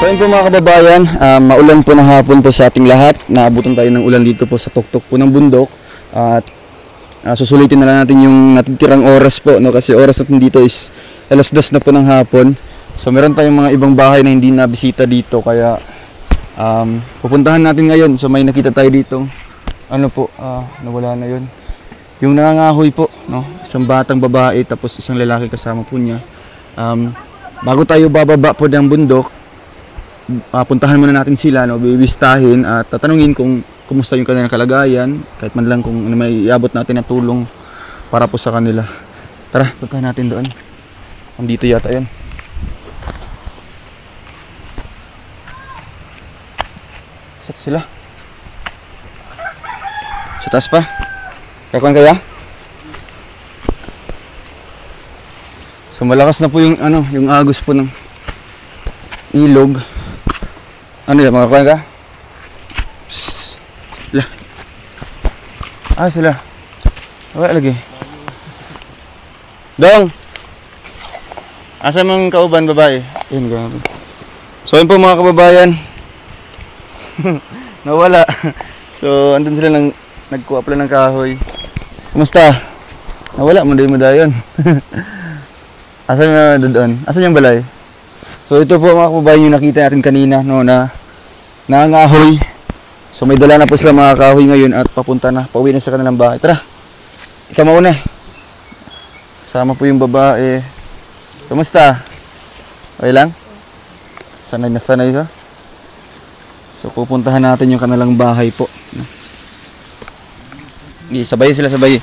So yun po mga kababayan, maulan po ng hapon po sa ating lahat. Naabutan tayo ng ulan dito po sa tuktok po ng bundok. At susulitin na lang natin yung natitirang oras po, no? Kasi oras natin dito is alas 2 na po ng hapon. So meron tayong mga ibang bahay na hindi nabisita dito, kaya pupuntahan natin ngayon. So may nakita tayo dito, ano po, nawala na yun. Yung nangangahoy po, no? Isang batang babae tapos isang lalaki kasama po niya. Bago tayo bababa po ng bundok, puntahan muna natin sila, no? Bibistahin at tatanungin kung kumusta yung kanilang kalagayan, kahit man lang kung ano may iabot natin na tulong para po sa kanila. Tara, puntahan natin doon. Andito yata yan. Saan sila? Sa taas pa? Kakuan kaya? So malakas na po yung yung agos po ng ilog. Ano yan, mga kuwan ka? Sila. Sila. Wala lagi. Dong! Asa mong kauban, babae? Ayun, gano'n. So yun po mga kababayan. Nawala. So andun sila nagkuha pala ng kahoy. Kumusta? Nawala mo dayon. Asan na doon? Asan yung balay? So ito po mga kababayan yung nakita natin kanina, no, na nangangahoy. So may dala na po sila mga kahoy ngayon at papunta na, pauwi na sa kanilang bahay. Tara, ikaw mauna. Kasama po yung babae. Kumusta? Okay lang? Sanay na sanay ha? So pupuntahan natin yung kanilang bahay po. Sabay sila, sabay.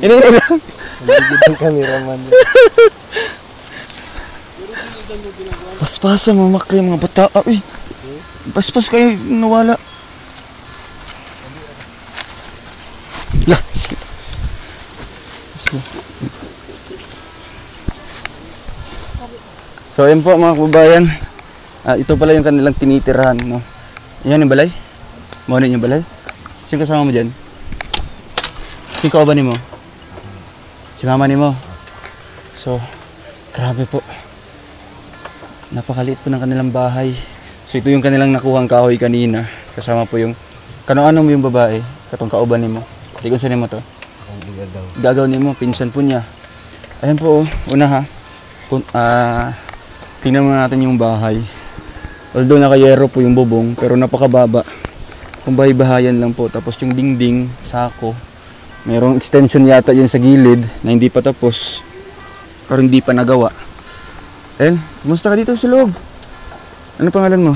Ini lang. Ang cameraman. Paspasan mamakli mga bata. Uy. Paspas kayo nawala. Lah. So ayun po mga kababayan. Ito pala yung kanilang tinitirahan, no. Yan yung balay. Mo yung balay. Sino kasama mo diyan? Sino kauban mo? Si mama ni mo. So, grabe po. Napakaliit po ng kanilang bahay. So, ito yung kanilang nakuhang kahoy kanina. Kasama po yung, kano-ano mo yung babae? Katong kauban ni mo. Hindi ko saan mo to? Gagaw ni mo, pinsan po niya. Ayan po, una ha. Tingnan mo natin yung bahay. Although nakayero po yung bubong, pero napakababa. Kung bahay-bahayan lang po. Tapos yung dingding, sako. Mayroong extension yata yan sa gilid na hindi pa tapos. Pero hindi pa nagawa. Eh, kumusta ka dito sa loob? Ano pangalan mo?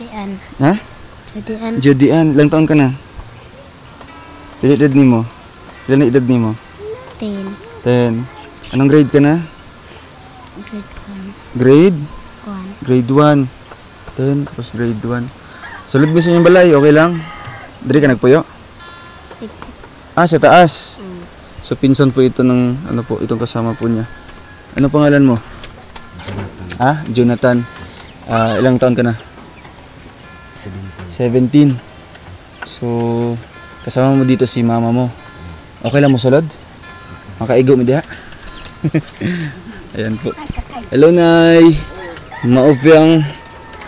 Jodian. Ha? Jodian. Jodian. Ilang taon ka na? Ilan edad ni mo? Ilan na edad ni mo? 10. 10. Anong grade ka na? Grade 1. Grade 1. 10, tapos grade 1. Sulod ba sa inyong balay? Okay lang? Dari ka nagpuyo? Sa taas. So pinsan po ito ng itong kasama po niya. Ano pangalan mo? Jonathan. Ilang taon ka na? 17. So kasama mo dito si mama mo. Okay lang mo sulod? Makaigo mo diha. Ayan po. Hello Nay. Maupyang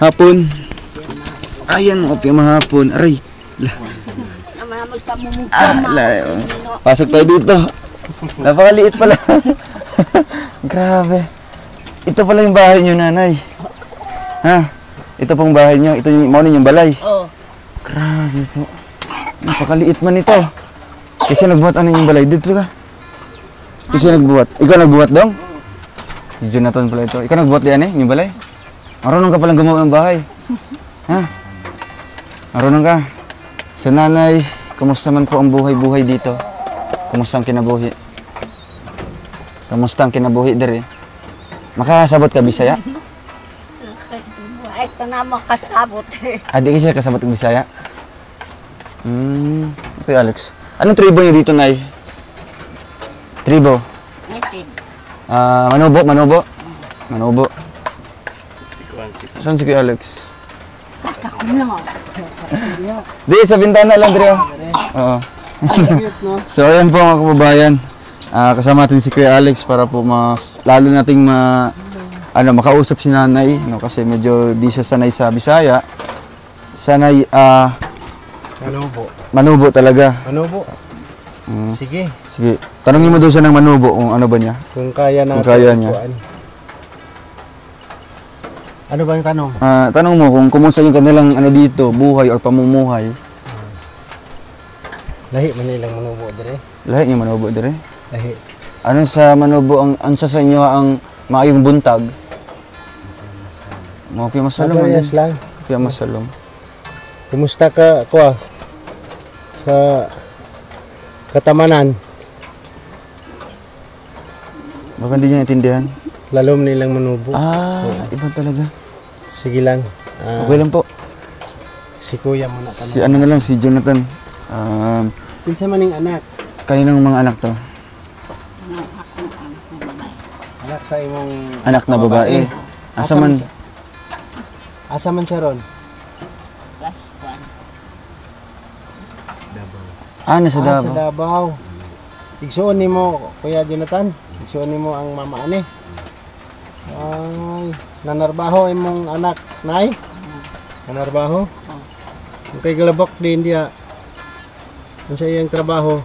hapon. Ayan, maupyang mahapon. Aray. Pasok tayo dito. Napakaliit pala. Grabe. Ito pala yung bahay niyo, nanay. Ha? Ito pong bahay niyo. Ito yung maunin yung balay. Oo. Grabe po. Napakaliit man ito. Kasi nagbuhat ano yung balay. Dito ka. Kasi nagbuhat. Ikaw nagbuhat dong? Si Jonathan pala ito. Ikaw nagbuhat diyan yung balay? Marunong ka palang gumawa ng bahay. Ha? Marunong ka. Sa nanay, kumusta man po ang buhay-buhay dito? Kumusta ang kinabuhi? Kumusta ang kinabuhi dari? Makakasabot ka Bisaya? Ay, ito na makasabot eh. Di kasi kasabot ng Bisaya? Okay, Alex. Anong tribo niyo dito, Nay? Tribo? Native. Manobo. Saan si Kuya Alex? Di, sa bintana lang, Dre. Oo. So, ayan po mga kababayan. kasama natin si Kuya Alex para po lalo nating makausap si nanay, no, kasi medyo di siya sanay sa Bisaya. Sanay, Manubo talaga. Manubo. Sige. Sige. Tanungin mo daw siya ng Manubo kung ano ba niya. Kung kaya natin. Kung kaya niya. Ano ba yung tanong? Tanong mo kung kumusta yung kanilang dito, buhay or pamumuhay. Lahi man nilang Manubo dire. Lahi niya Manubo dire. Lahi. Ano sa Manubo ang sa inyo ang maayong buntag? Mga pimasalom man. Yes lang. Pimasalom. Kumusta ka kuha? Sa Katamanan. Baka hindi niya naintindihan. Lalom nilang Manubo. Iba talaga. Sige lang. Okay lang po. Si Kuya muna Si ano na lang, si Jonathan. Pinsa maning anak. Kaninang mga anak to? Anak sa imong Anak na babae. Asa man? Asa man siya ron? Plus 1. Nasa Sa Davao. Davao. Igsuon nimo Kuya Jonathan. Igsuon nimo ang mama ani. Ay, nanarbaho imong anak, nay? Nanarbaho? Okay, galabak din dia. Ano sa iyang trabaho?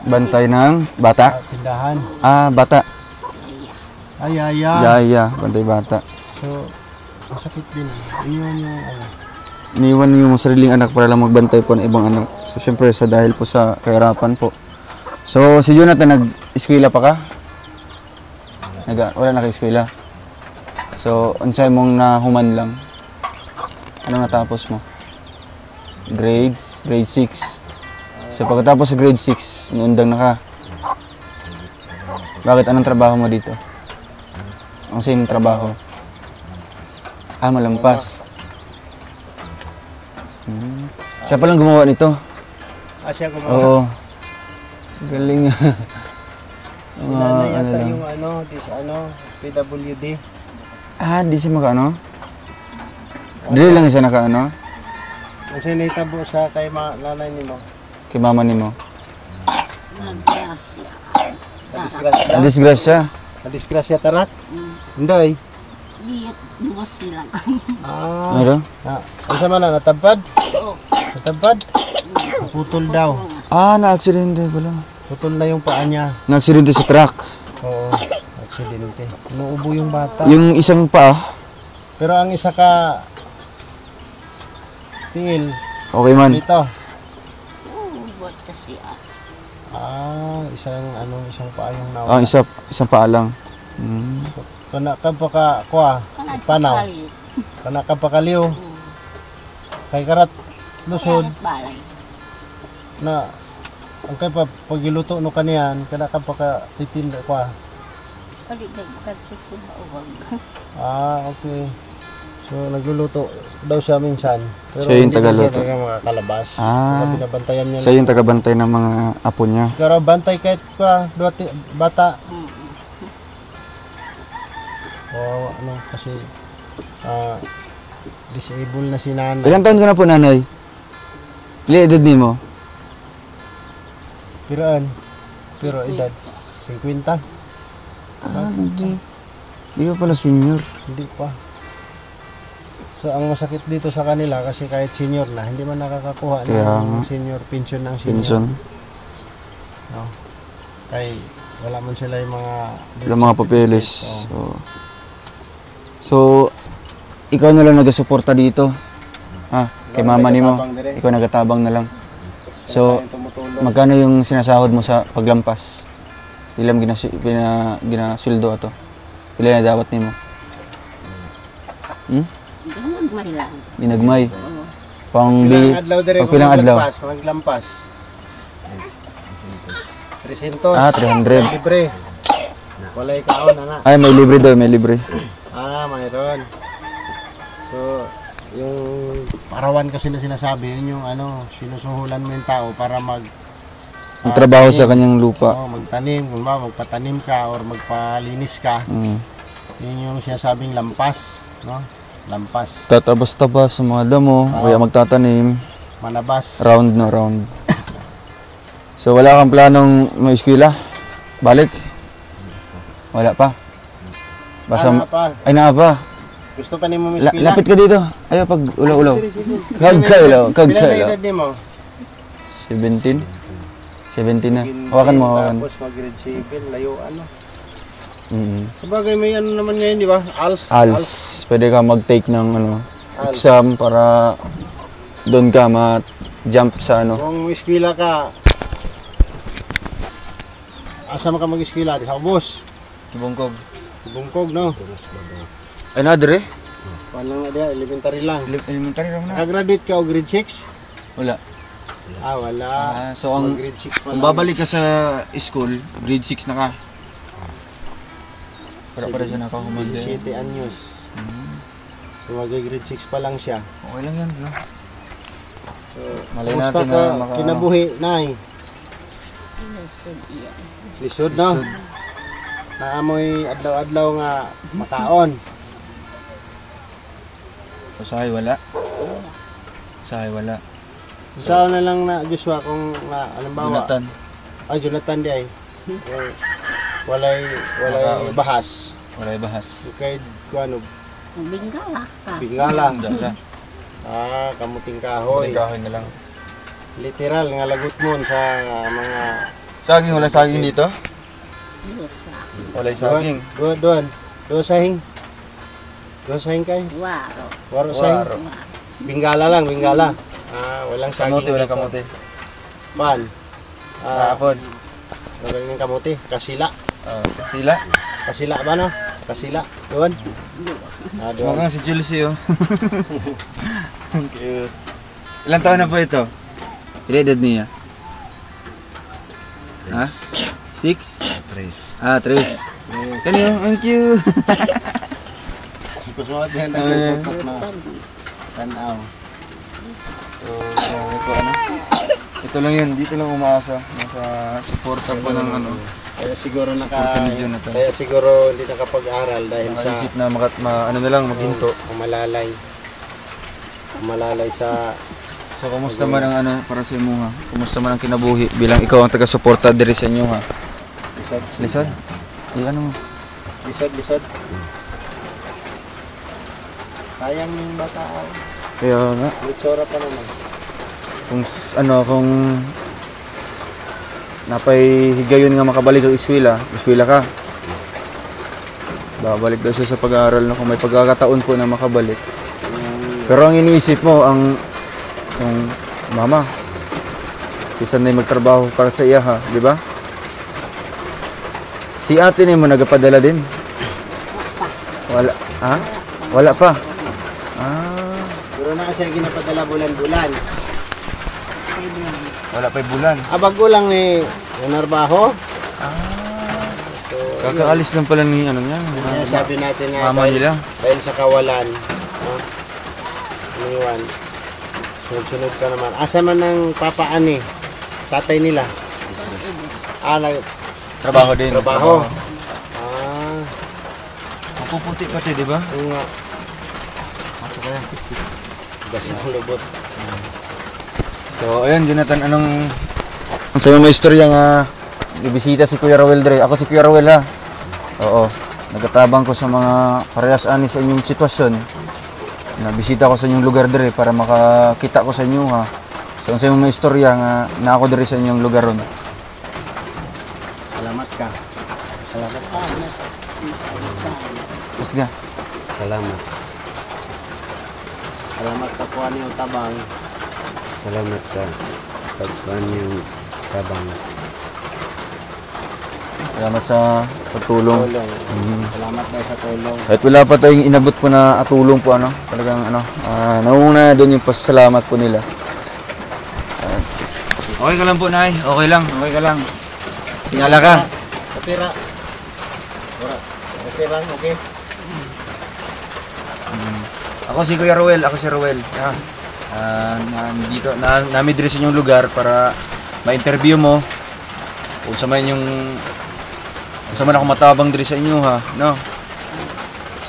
Bantay ng bata? Tindahan. Bata. Ay. Yaya, bantay bata. So, masakit din. Iyon yung Iniwan yung sariling anak para lang magbantay po ng ibang anak. So, syempre, dahil po sa kahirapan po. So, si Jonathan, nag-eskwela pa ka? Wala naka-eskwela. So, unsay mong nahuman lang? Anong natapos mo? Grade 6. So, pagkatapos sa grade 6, niundang na ka. Bakit? Anong trabaho mo dito? Ang same trabaho? Malampas. Siya palang gumawa nito. Siya gumawa. Oo. Galing. Sila na yata yung PWD. Di siya makaano? Dili lang siya nakaano? Ang sinitabo sa kay nanay nimo. Kay mama nimo. Nadisgrasya. Disgrasya. Nadisgrasya tarak? Hindi. Duwas sila. Ano? Ano man na natabad? Natabad? Naputol daw. Na-aksidente pala. Putol na yung paa niya. Na-aksidente sa truck. Oo, aksidente. Inuubo yung bata. Yung isang paa, Pero ang isa ka tiil okay man. dito. Buat kasi Isang paa yung nawala. Isang paa lang. Kana ka pa ka kuha, panaw. Kana ka pa kaliw. Kay karat lusod balay. na ang kay pa pagiluto no kaniyan, kana ka pa ka titinda kuha. Paligay kasi sila uwag. Okay. So nagluluto daw siya minsan. Pero Siya yung hindi tagaluto. siya makakalabas. Binabantayan niya. Siya yung tagabantay ng mga apo niya. Pero bantay kahit pa bata. Kasi disabled na si nanay. Ilang taon ka na po, nanay? Ilang edad ni mo? Pero edad 50. Hindi pa pala senior. Hindi pa. So ang masakit dito sa kanila kasi kahit senior na, hindi man nakakakuha ng senior pension ng senior. Pension. No. Kay wala man sila yung mga papeles. So, ikaw na lang nagasuporta dito. Kay mama ni mo. Ikaw nagatabang na lang. So, magkano yung sinasahod mo sa paglampas? Ilang ginasweldo ato? Pila na dapat nimo? Ginagmay lang. Ginagmay. Pilang adlaw. Maglampas. 300. 300. Libre. Walay kaon ana. Ay, may libre daw, may libre. Mayroon. So, yung parawan kasi na sinasabi, yun yung sinusuhulan mo yung tao para Magtrabaho sa kanyang lupa. Magtanim, kung ba, magpatanim ka or magpalinis ka. Yun yung sinasabing lampas, no? Lampas. Tatabas-tabas sa mga damo, kaya magtatanim. Manabas. Round na round. So wala kang planong mag-eskwela? Balik? Wala pa? Basta, Ano pa? ay naa pa. Gusto pa ni mo eskwela? Lapit ka dito. Ayaw pag ulaw-ulaw. Kag Pila na kayo. edad ni mo? 17? 17 na. Hawakan mo, hawakan. Tapos mag-grade 7, layo ano. Mm. Sabagay may ano naman ngayon, di ba? ALS. Pwede ka mag-take ng ano, ALS. exam para doon ka ma-jump sa ano. Kung eskwela ka, asa ka mag-eskwela? Di sa ubos. Bungkog. Bungkog, no? Ay na, dire? Walang na diya, elementary lang. Elementary lang na. Nakagraduate ka o grade 6? Wala. Wala. So ang Grade 6 pa kung lang. babalik ka sa school, grade 6 na ka. Para siya nakakumanda. 17 anyos. So mag-grade 6 pa lang siya. Okay lang yan, no? So, Malay kumusta natin ka na maka- kinabuhi, Nay? Lisod iya. Lisod, no? Lisod. Naamoy adlaw-adlaw nga makaon. Usahay wala. Usahay wala. Saan na lang na Joshua kung na alimbawa. Jonathan. Jonathan di ay. Walay Makaon. bahas. Wala bahas. Kay kuano Bingala ka. bingala. Dala. Kamuting kahoy. Kahoy na lang. Literal nga lagot mo sa mga Saging, wala saging dito? Lusa. Wala saging. Doon. Doon sahing. Doon sahing kay. Waro. Waro sahing. Waro. Bingala lang, bingala. Walang saging. Kamote, wala dito. kamote. Man. Kapon. Magaling ng kamote. Kasila. Sila. Kasila ba no? Kasila. Doon. Doon. Mukhang si Chelsea, oh. Cute. Ilang taon na po ito? Ilang edad niya? Ha? 6? 3. 3. Kanyo, ang cute. Kusuot yan naglutot na. Tanaw. So, ito ano? Ito lang yun, dito lang umaasa. Nasa suporta po ng ano. Kaya siguro Suporta ni Jonathan. kaya siguro hindi nakapag-aral dahil sa Naisip na ano na lang, maghinto. malalay. Malalay sa So, kumusta man ang ano para sa imo ha? Kumusta man ang kinabuhi bilang ikaw ang taga-suporta diri sa inyo ha? Lisod? Ano mo? lisod. Sayang yung bata. Kaya nga, Lutsora pa naman. kung napay higayon nga makabalik ang eskwela ka. Babalik daw siya sa pag-aaral na kung may pagkakataon po na makabalik. Pero ang iniisip mo, kung mama, kisa na magtrabaho para sa iya ha, di ba? Si ate ni mo nagapadala din? Wala. Ha? Wala pa? Pero na siya ginapadala bulan-bulan. Wala pa bulan. Bago lang ni Narbaho. So, Kakaalis lang pala ni ano niya. Kaya sabi natin na Mama nila. dahil sa kawalan, iniwan. Sunod-sunod ka naman. Asa man ng papaan eh? Tatay nila. Trabaho din. Trabaho. Mapuputi pati, di ba? Yung nga, Masok kaya. basa ang lubot. So, ayun, Jonathan, ang sabi mo istorya nga, bibisita si Kuya Rowel Dre. Ako si Kuya Rowel ha. Oo. Nagatabang ko sa mga parehas ani sa inyong sitwasyon. Nabisita ko sa inyong lugar Dre para makakita ko sa inyo ha. So, ang sabi mo istorya nga, na ako Dre sa inyong lugar ron. Salamat ka. Salamat ka. Mas ga. Salamat. Salamat ka po yung tabang. Salamat sa pagkuhan yung tabang. Salamat sa pagtulong. Tulong. Salamat dahil sa tulong. At wala pa tayong inabot po na atulong po ano. Talagang ano, nauna doon yung pasasalamat po nila. Okay ka lang po, Nay. Okay lang. Okay ka lang. Tingala ka. Kapira. Okay lang, okay. Ako si Kuya Rowel. Ako si Rowel. Nandito, namidri sa inyong lugar para ma-interview mo. Kung sa man yung kung sa man ako matabang diri sa inyo ha, no?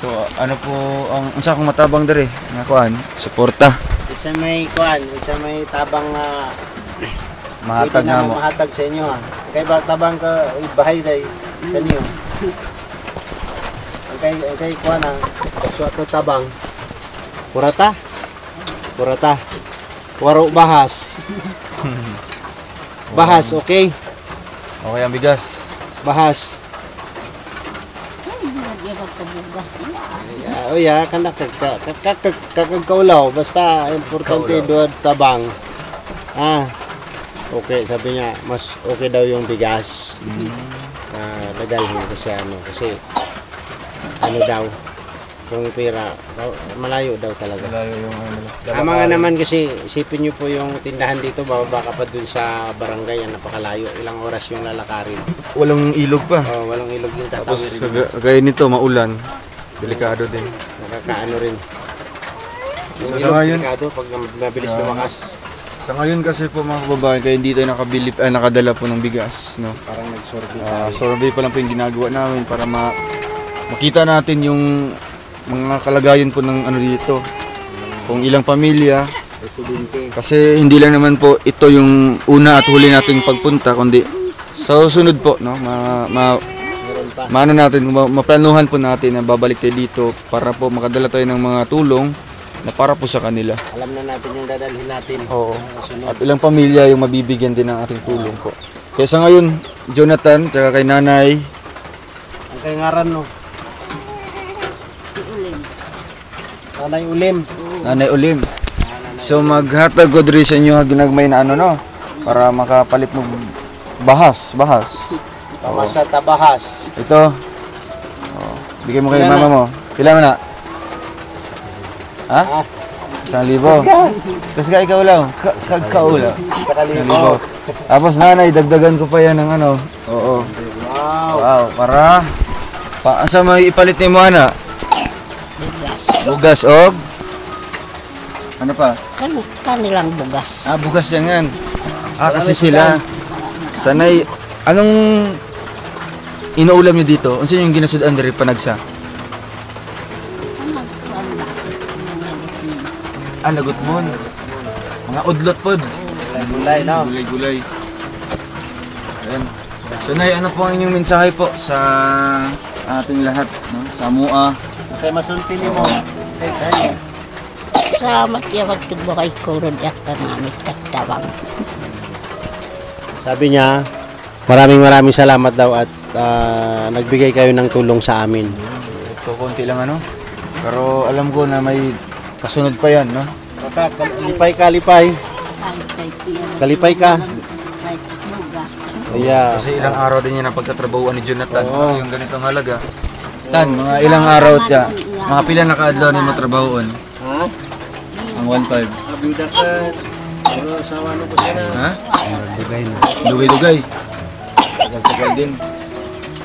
So, ano po ang unsa akong matabang diri? Nga kuan, suporta. Isa may kuan, isa may tabang Mahatag pwede na na mo. mahatag sa inyo ha. Kay tabang ka ibahay day kanyo. Kay kuha na kaswato tabang. Kurata. Waro bahas. Bahas, okay? Okay ang bigas. Bahas. Ay, hindi magkabugas niya. Ya, kana kakagkaulaw basta importante Kaulaw. doon tabang. Okay, sabi niya mas okay daw yung bigas. Nagalhin kasi kasi daw yung pera malayo daw talaga. Malayo yung ano. Tama nga naman kasi isipin niyo po yung tindahan dito bababa ka pa dun sa barangay yan napakalayo. Ilang oras yung lalakarin. Walang ilog pa. Walang ilog yung Tapos tatawirin. gaya nito, maulan. Delikado din. Nakakaano rin. Yung So, sa ilog, ngayon- delikado pag mabilis lumakas. Sa ngayon kasi po mga kababayan, kaya hindi tayo nakadala po ng bigas, no? Parang nag-sorbet tayo. Survey pa lang po yung ginagawa namin para makita natin yung mga kalagayan po ng ano dito. Kung ilang pamilya, Presidente. kasi hindi lang naman po ito yung una at huli nating pagpunta, kundi sa susunod po, no? Meron pa. Maano natin, maplanuhan po natin na babalik tayo dito para po makadala tayo ng mga tulong na para po sa kanila. Alam na natin yung dadalhin natin. Oo. Sunod. At ilang pamilya yung mabibigyan din ng ating tulong po. Kaya sa ngayon, Jonathan, tsaka kay nanay, Ang kay ngaran no. Nanay Ulim. nanay Ulim. So maghatag ko diri sa inyo ginagmay na ano no, para makapalit mo bahas. Tama sa tabahas. Ito. Oh, bigay mo kay Ilan mama mo. Pila mo na? Ha? Ah, 1,000. Kasi ka ikaw lang. Kagkaulaw. sa kalibo. 1,000. Tapos nanay, dagdagan ko pa yan ng ano. Oo. Wow. Wow, para asa may ipalit ni mo ana? Bugas og ano pa? Kanilang bugas. Bugas yan. Kasi sila sanay anong inuulam niyo dito? Unsa yung ginasudan diri panagsa? Lagot mo. Mga udlot pod. Gulay no. Gulay. Ayan. So nay, ano po ang inyong mensahe po sa ating lahat, no? Sa MUA. Kasi masulti ni mo. Sa'yo. Salamat ya magtubo kay Kurod at kanamit katabang. Sabi niya, maraming salamat daw at nagbigay kayo ng tulong sa amin. Ito konti lang ano. Pero alam ko na may kasunod pa yan, no? Kalipay. Kalipay ka. Kahit bugas. Kaya, Kasi ilang araw din yan ang pagtatrabahuan ni Jonathan. Oo. Yung ganitong halaga. Tan, mga ilang araw ya. Mga pila na kaadlaw ni mo trabahoon. ha? Ang 1.5. Abiyuda ka. Pero sawa mo ko siya na. Ha? Dugay na. Dugay-dugay. Tagal-tagal din.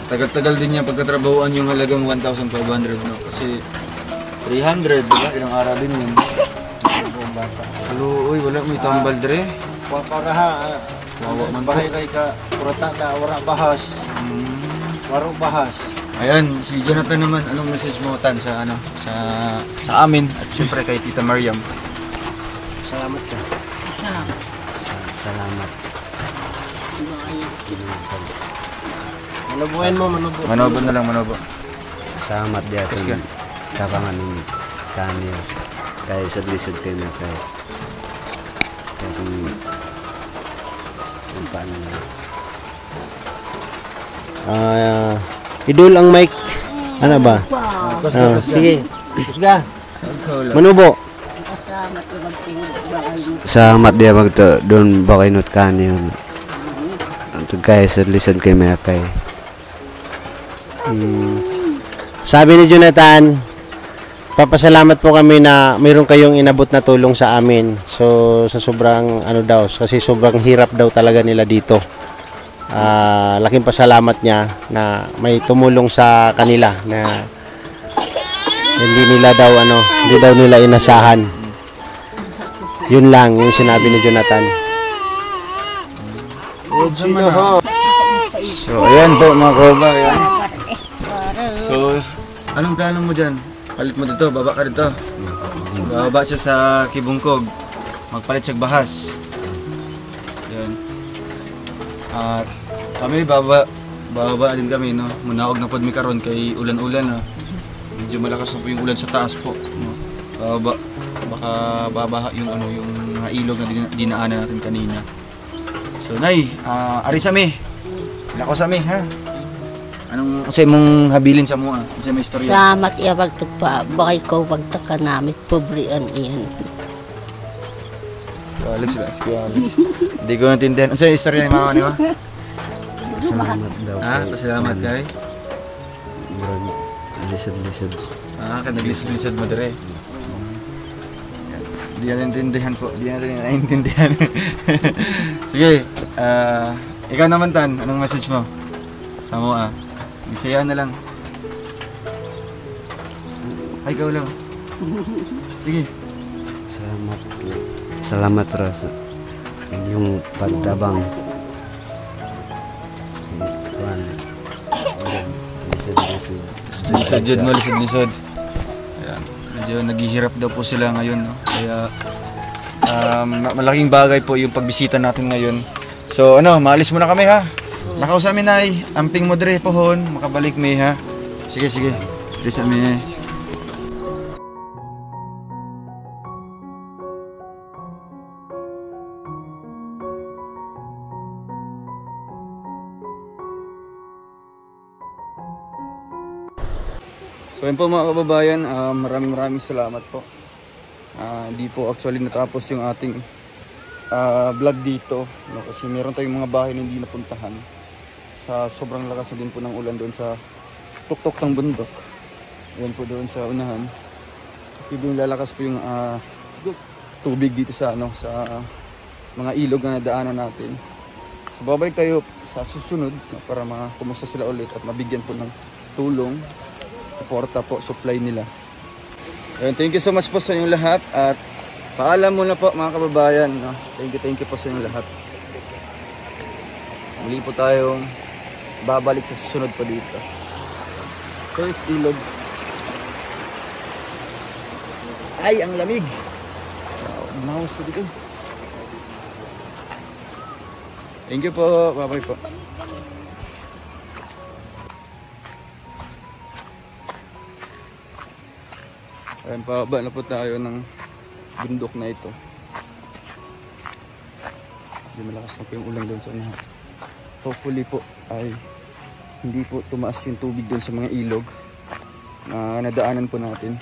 Tagal-tagal din niya pagkatrabahuan yung halagang 1,500, no? Kasi 300, diba? Ilang araw din yun. Halo, uy, wala may tambal dire. Para ha. Wawa man po. Bahay ray ka. Kurata na. Wara bahas. Waro bahas. Ayan, si Jonathan naman, anong message mo Tan sa ano, sa amin at syempre kay Tita Mariam. Salamat ka. Salamat. Manubuhin mo, manubo. Manobo na lang, manobo. Salamat di Yes, atin kapangan ng kanyo. Kaya sa lisod kayo na kaya. Kaya kung paano na. Idol ang mic. Ano ba? Wow. Sige. Kusga. Ikaw lang. Manubo. Salamat ya magtubo. Salamat di magto doon bakay not kanyo. Kaya sa lisod kayo na kaya. Sabi ni Jonathan, papasalamat po kami na mayroon kayong inabot na tulong sa amin. So sa sobrang ano daw, kasi sobrang hirap daw talaga nila dito. Laking pasalamat niya na may tumulong sa kanila na hindi daw nila inasahan. Yun lang yung sinabi ni Jonathan. So, ayan po mga koba, ayan. So, anong plano mo dyan? Palit mo dito, baba ka dito. Baba siya sa Kibungkog. Magpalit siya bahas. Ayan. At kami bababa din kami, no. Munaog na pod mi karon kay ulan-ulan, no. Medyo malakas na po yung ulan sa taas po, no. Bababa, baka babaha yung ano, yung mga ilog na dinaanan natin kanina. So nay, ari sami. Lako sami, ha. Anong unsay mong habilin sa mo, unsay may istorya? Salamat iya pagtagpa. Bakay ko pagtaka namin. Pobrian iyan. Alex. Hindi ko natindihan. Unsay istorya ni mama ni mo? Salamat daw kay. Pasalamat kay. Murag lisod-lisod. Kaya naglisod-lisod mo dire. Hindi natin naintindihan po. Hindi natin naintindihan. Sige, ikaw naman Tan, anong message mo? Sa mo Bisaya na lang. Ay, ikaw lang. Sige. Salamat ra sa inyong pagtabang. Kuan. Lisod. Ayan. Medyo naghihirap daw po sila ngayon, no? Kaya malaking bagay po yung pagbisita natin ngayon. So maalis muna kami, ha. Nakausap mi nay, amping mo dire pohon, makabalik mi, ha. Sige. Dito mi. So yun po mga kababayan, maraming salamat po. Hindi po actually natapos yung ating vlog dito, no? Kasi meron tayong mga bahay na hindi napuntahan sa sobrang lakas na din po ng ulan doon sa tuktok ng bundok. Yan po doon sa unahan. Kasi doon lalakas po yung tubig dito sa sa mga ilog na nadaanan natin. So babalik tayo sa susunod, no, para kumusta sila ulit at mabigyan po ng tulong, suporta po, supply nila. And thank you so much po sa inyong lahat at paalam muna po mga kababayan, no? Thank you po sa inyong lahat. Muli po tayong babalik sa susunod pa dito. First ilog. Ay, ang lamig. Mahawas ko dito. Thank you po. Bye-bye po. Ayan, pababa na po tayo ng bundok na ito. Hindi malakas na po yung ulan doon sa unahan. Hopefully po ay hindi po tumaas yung tubig doon sa mga ilog na nadaanan po natin.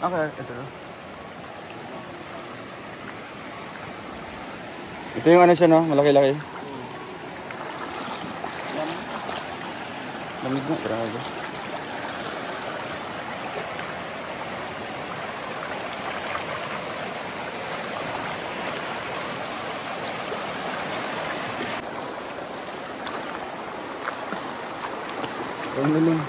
Okay, ito. Ito yung ano siya, no? Malaki-laki. Lamig na, grabe. Ano lang.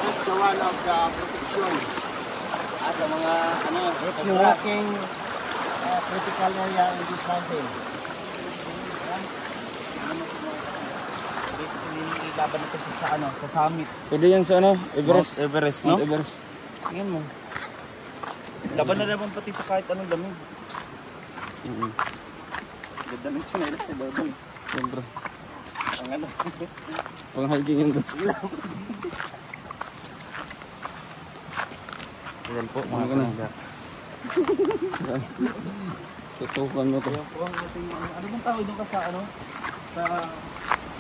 That's the one of the protection. Sa mga If you're walking critical area in this mountain. Ilaban ito sa summit. Pwede yan sa Everest. Mount Everest, no? Mount Everest. Tingnan mo. Laban na naman pati sa kahit anong lamig. Ganda ng chanelas ni Babang. Siyempre. Ang Pang hiking yun, bro. Ayan po, Mga kanangga. Tutukan mo ito. Ano bang tawag doon ka sa sa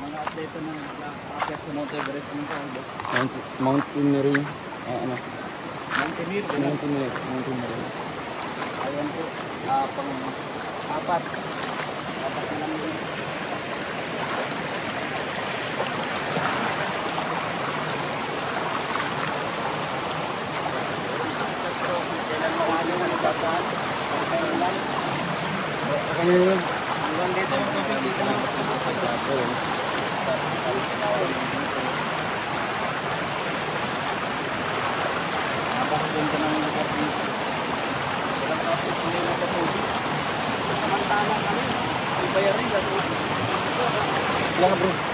mga atleta ng aakyat sa Mount Everest? Anong tawag doon? Mountaineering. Mountaineer. Mountaineering. Ayan po, pang-apat. Apat na lang yun. Kailan mawali na nagbataan? Kailan lang? Kami yun. Hanggang dito yung tubig dito lang. Napakaganda ng lugar dito. Walang kapit nila sa tubig. Yan bro.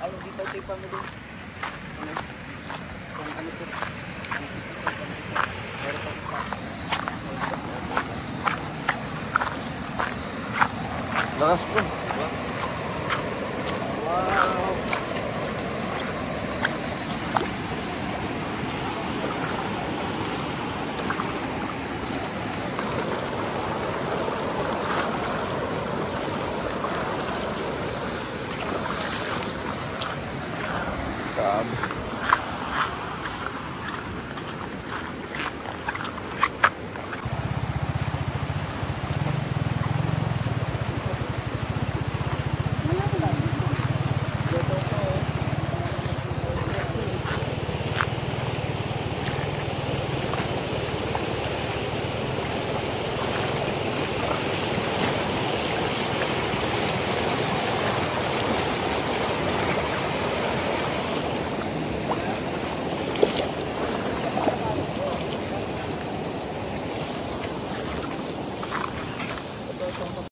Ano dito ito yung pamili? Ano? Yung ano po? Meron pa isa. Lakas po. Wow! Grabe.